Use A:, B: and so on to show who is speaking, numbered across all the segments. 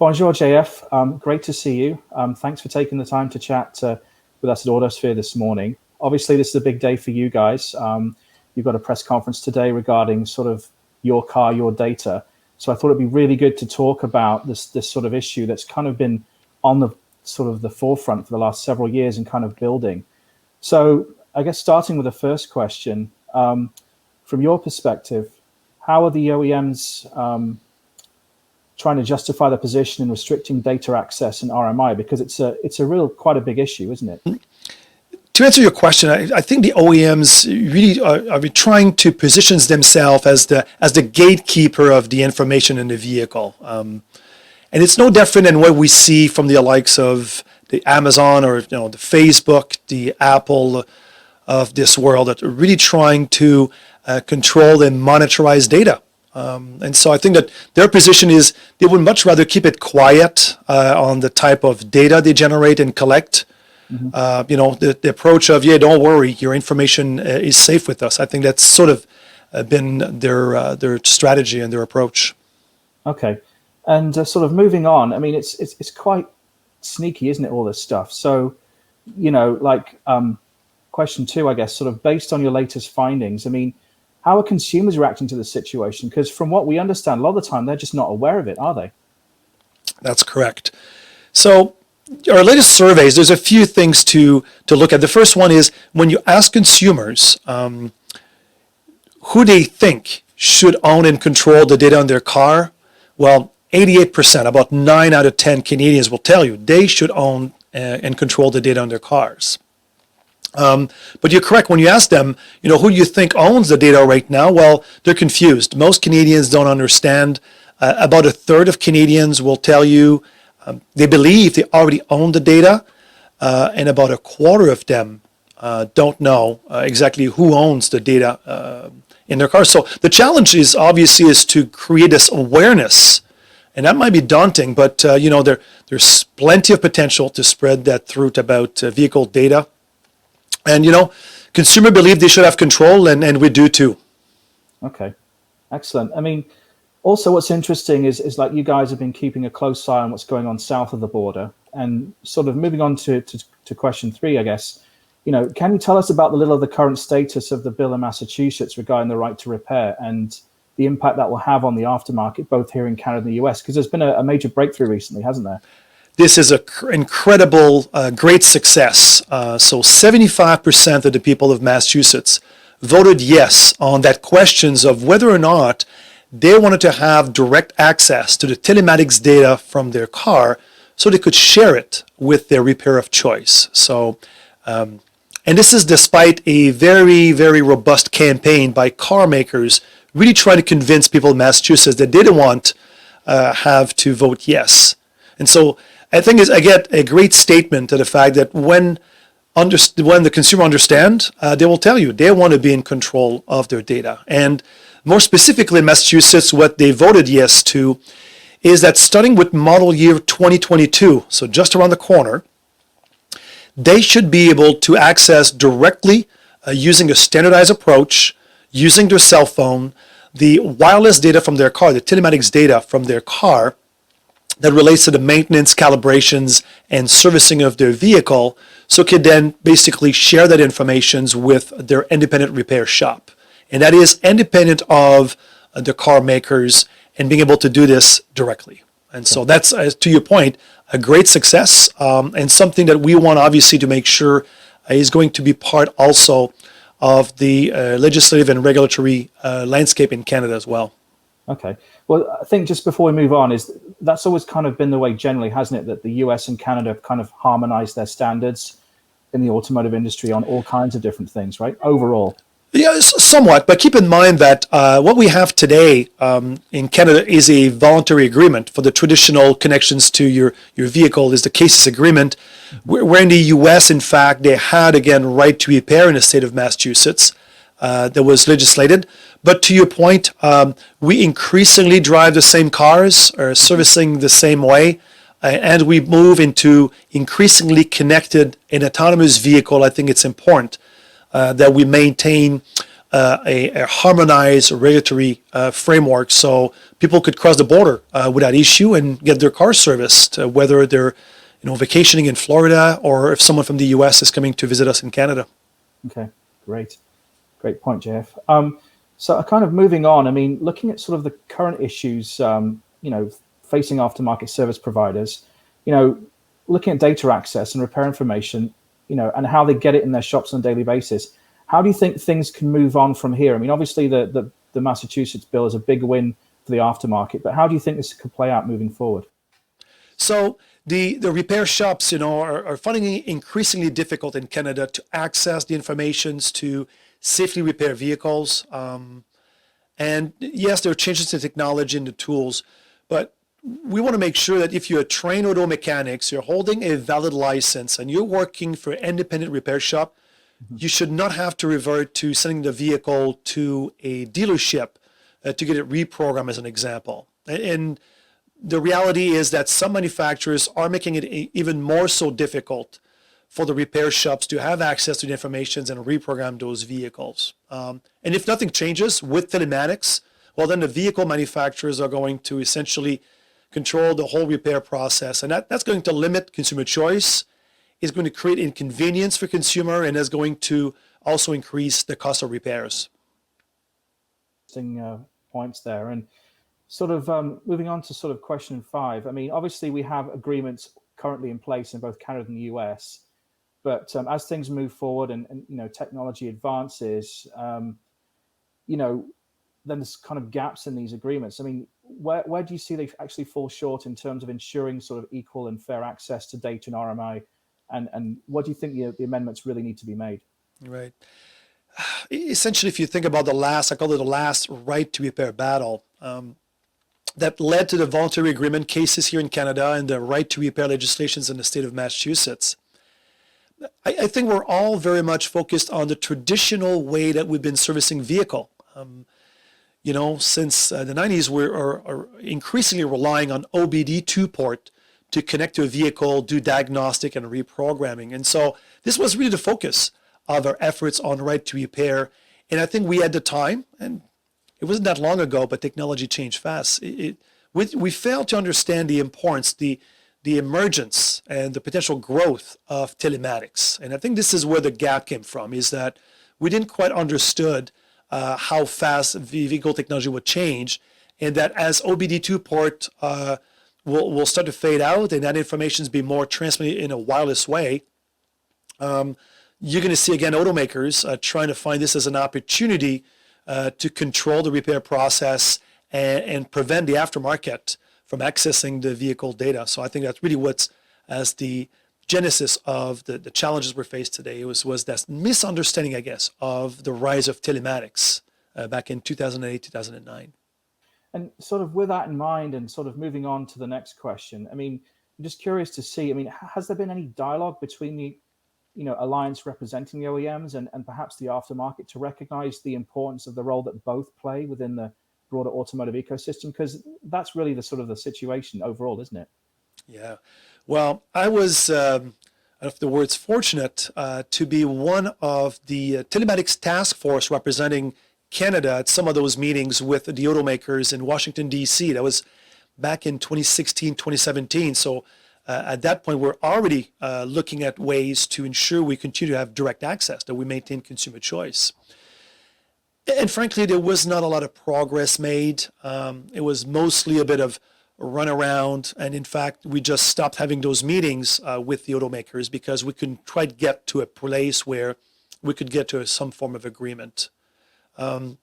A: Bonjour, JF. Great to see you. Thanks for taking the time to chat with us at Autosphere this morning. Obviously, this is a big day for you guys. You've got a press conference today regarding sort of your car, your data. So I thought it'd be really good to talk about this sort of issue that's kind of been on the sort of the forefront for the last several years and kind of building. So I guess starting with the first question, from your perspective, how are the OEMs trying to justify the position in restricting data access and RMI? Because it's a quite a big issue, isn't it?
B: To answer your question, I think the OEMs really are trying to position themselves as the gatekeeper of the information in the vehicle. And it's no different than what we see from the likes of the Amazon or the Facebook, the Apple of this world that are really trying to control and monetize data. And so I think that their position is they would much rather keep it quiet on the type of data they generate and collect. Mm-hmm. The approach of, don't worry, your information is safe with us. I think that's sort of been their strategy and their approach.
A: Okay. And sort of moving on, I mean, it's quite sneaky, isn't it, all this stuff? So, question 2, I guess, sort of based on your latest findings, I mean, how are consumers reacting to the situation? Because from what we understand, a lot of the time, they're just not aware of it, are they? That's
B: correct. So our latest surveys, there's a few things to look at. The first one is when you ask consumers who they think should own and control the data on their car, well, 88%, about 9 out of 10 Canadians will tell you they should own and control the data on their cars. But you're correct when you ask them, who do you think owns the data right now? Well, they're confused. Most Canadians don't understand. About a third of Canadians will tell you they believe they already own the data, and about a quarter of them don't know exactly who owns the data in their cars. So the challenge is obviously to create this awareness, and that might be daunting, but there's plenty of potential to spread that truth about vehicle data. And, consumer believe they should have control, and we do too. Okay, excellent. I mean, also what's interesting is like you guys have been keeping a close eye on what's going on south of the border. And sort of moving on to question 3, I guess, can you tell us about the current status of the bill in Massachusetts regarding the right to repair and the impact that will have on the aftermarket, both here in Canada and the US? Because there's been a major breakthrough recently, hasn't there? This is an incredible, great success. So 75% of the people of Massachusetts voted yes on that questions of whether or not they wanted to have direct access to the telematics data from their car so they could share it with their repair of choice. So, and this is despite a very, very robust campaign by car makers really trying to convince people in Massachusetts that they don't want have to vote yes. And so I think I get a great statement to the fact that when the consumer understands, they will tell you they want to be in control of their data. And more specifically in Massachusetts, what they voted yes to is that starting with model year 2022, so just around the corner, they should be able to access directly using a standardized approach, using their cell phone, the wireless data from their car, the telematics data from their car, that relates to the maintenance, calibrations, and servicing of their vehicle, so could then basically share that information with their independent repair shop. And that is independent of the car makers and being able to do this directly. And so that's, to your point, a great success and something that we want obviously to make sure is going to be part also of the legislative and regulatory landscape in Canada as well.
A: Okay. Well, I think just before we move on, that's always kind of been the way generally, hasn't it, that the US and Canada have kind of harmonized their standards in the automotive industry on all kinds of different things, right? Overall.
B: Yeah, somewhat, but keep in mind that what we have today in Canada is a voluntary agreement for the traditional connections to your vehicle is the CASES agreement, where in the US, in fact, they had, again, right to repair in the state of Massachusetts that was legislated. But to your point, we increasingly drive the same cars or servicing the same way, and we move into increasingly connected and autonomous vehicle. I think it's important that we maintain a harmonized regulatory framework so people could cross the border without issue and get their car serviced, whether they're vacationing in Florida or if someone from the US is coming to visit us in Canada.
A: Okay, great point, Jeff. So kind of moving on, I mean, looking at sort of the current issues, facing aftermarket service providers, looking at data access and repair information, and how they get it in their shops on a daily basis. How do you think things can move on from here? I mean, obviously the Massachusetts bill is a big win for the aftermarket, but how do you think this could play out moving forward?
B: So the repair shops, are finding it increasingly difficult in Canada to access the informations to safely repair vehicles. And yes, there are changes in technology and the tools, but we want to make sure that if you're a trained auto mechanics, you're holding a valid license and you're working for an independent repair shop, you should not have to revert to sending the vehicle to a dealership to get it reprogrammed, as an example. And the reality is that some manufacturers are making it even more so difficult for the repair shops to have access to the information and reprogram those vehicles. And if nothing changes with telematics, well, then the vehicle manufacturers are going to essentially control the whole repair process. And that's going to limit consumer choice. It's going to create inconvenience for consumer, and is going to also increase the cost of repairs.
A: Interesting points there. And sort of moving on to sort of question 5. I mean, obviously we have agreements currently in place in both Canada and the US, but as things move forward and technology advances, then there's kind of gaps in these agreements. I mean, where do you see they actually fall short in terms of ensuring sort of equal and fair access to data and RMI? And what do you think the amendments really need to be made?
B: Right. Essentially, if you think about I call it the last right to repair battle, that led to the voluntary agreement cases here in Canada and the right to repair legislations in the state of Massachusetts. I think we're all very much focused on the traditional way that we've been servicing vehicle. Since the 90s, we're increasingly relying on OBD2 port to connect to a vehicle, do diagnostic and reprogramming. And so this was really the focus of our efforts on right to repair. And I think we had the time, and it wasn't that long ago, but technology changed fast. We failed to understand the importance, the emergence and the potential growth of telematics. And I think this is where the gap came from, is that we didn't quite understood how fast vehicle technology would change, and that as OBD2 port will start to fade out and that information is be more transmitted in a wireless way, you're going to see, again, automakers trying to find this as an opportunity to control the repair process and prevent the aftermarket from accessing the vehicle data. So I think that's really what's as the genesis of the challenges we're faced today. It was that misunderstanding, I guess, of the rise of telematics back in 2008, 2009.
A: And sort of with that in mind and sort of moving on to the next question, I mean, I'm just curious to see, I mean, has there been any dialogue between the alliance representing the OEMs and perhaps the aftermarket to recognize the importance of the role that both play within the broader automotive ecosystem? Because that's really the sort of the situation overall, isn't it?
B: Yeah. Well, I was, I don't know if the word's fortunate, to be one of the telematics task force representing Canada at some of those meetings with the automakers in Washington, D.C. That was back in 2016, 2017. So at that point, we're already looking at ways to ensure we continue to have direct access, that we maintain consumer choice. And frankly, there was not a lot of progress made. It was mostly a bit of a run around. And in fact, we just stopped having those meetings with the automakers because we couldn't quite get to a place where we could get to some form of agreement. And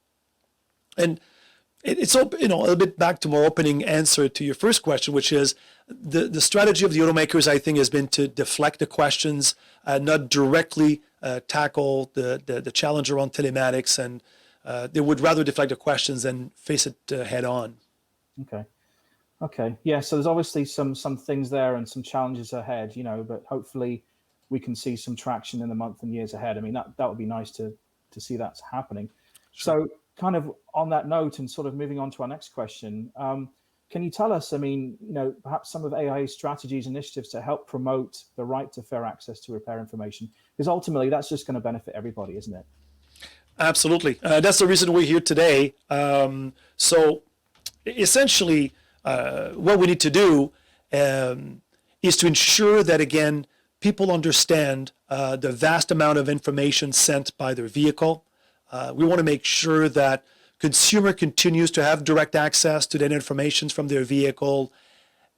B: it's a little bit back to more opening answer to your first question, which is the strategy of the automakers, I think, has been to deflect the questions, not directly tackle the challenge around telematics, and they would rather deflect the questions than face it head on.
A: Okay. Yeah. So there's obviously some things there and some challenges ahead, but hopefully we can see some traction in the month and years ahead. I mean, that would be nice to see that's happening. Sure. So kind of on that note and sort of moving on to our next question, can you tell us, I mean, perhaps some of AIA's strategies, initiatives to help promote the right to fair access to repair information? Because ultimately that's just going to benefit everybody, isn't it?
B: Absolutely. That's the reason we're here today. So essentially, what we need to do is to ensure that, again, people understand the vast amount of information sent by their vehicle. We want to make sure that consumer continues to have direct access to that information from their vehicle.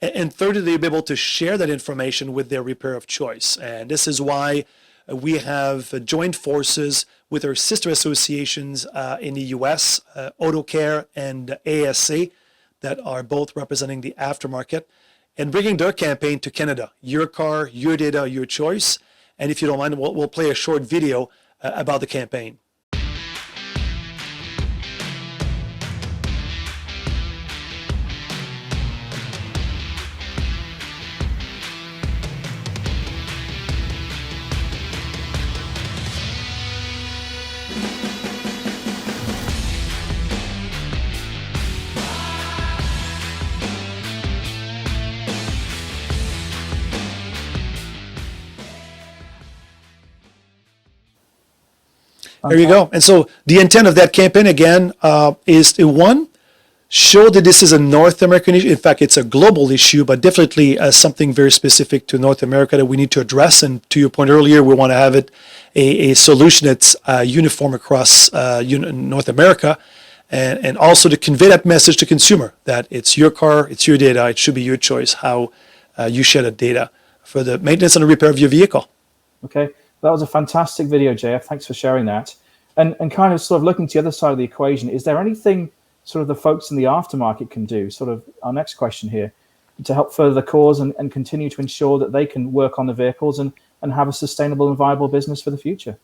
B: And thirdly, they'll be able to share that information with their repair of choice. And this is why we have joined forces with our sister associations in the US, AutoCare and ASA, that are both representing the aftermarket, and bringing their campaign to Canada. Your car, your data, your choice. And if you don't mind, we'll play a short video about the campaign. There you go. And so the intent of that campaign, again, is to, one, show that this is a North American issue. In fact, it's a global issue, but definitely something very specific to North America that we need to address. And to your point earlier, we want to have it a solution that's uniform across North America, and also to convey that message to consumer that it's your car, it's your data, it should be your choice how you share the data for the maintenance and the repair of your vehicle.
A: Okay. That was a fantastic video, JF. Thanks for sharing that. And kind of sort of looking to the other side of the equation, is there anything sort of the folks in the aftermarket can do, sort of our next question here, to help further the cause and continue to ensure that they can work on the vehicles and have a sustainable and viable business for the future?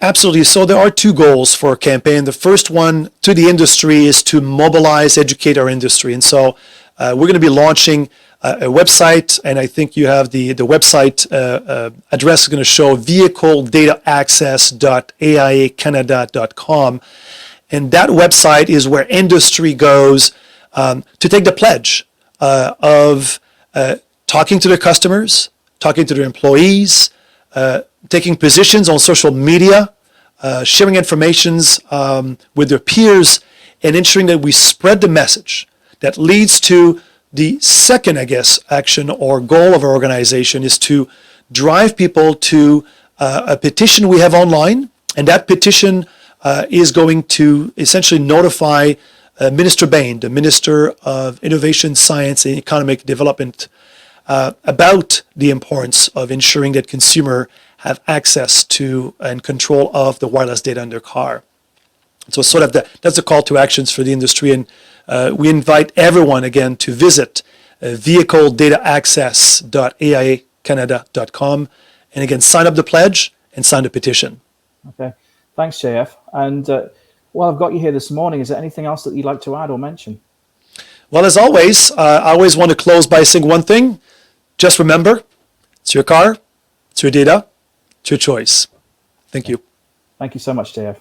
B: Absolutely. So there are two goals for a campaign. The first one to the industry is to mobilize, educate our industry. And so we're going to be launching a website, and I think you have the website address is going to show vehicledata.access.aiacanada.com. And that website is where industry goes to take the pledge of talking to their customers, talking to their employees, taking positions on social media, sharing informations with their peers, and ensuring that we spread the message that leads to the second, I guess, action or goal of our organization is to drive people to a petition we have online. And that petition is going to essentially notify Minister Bain, the Minister of Innovation, Science, and Economic Development, about the importance of ensuring that consumers have access to and control of the wireless data in their car. So sort of that's a call to actions for the industry. And we invite everyone, again, to visit vehicledata.access.aiacanada.com. And again, sign up the pledge and sign the petition.
A: Okay. Thanks, JF. And while I've got you here this morning, is there anything else that you'd like to add or mention?
B: Well, as always, I always want to close by saying one thing. Just remember, it's your car, it's your data, it's your choice. Thank you.
A: Thank you so much, JF.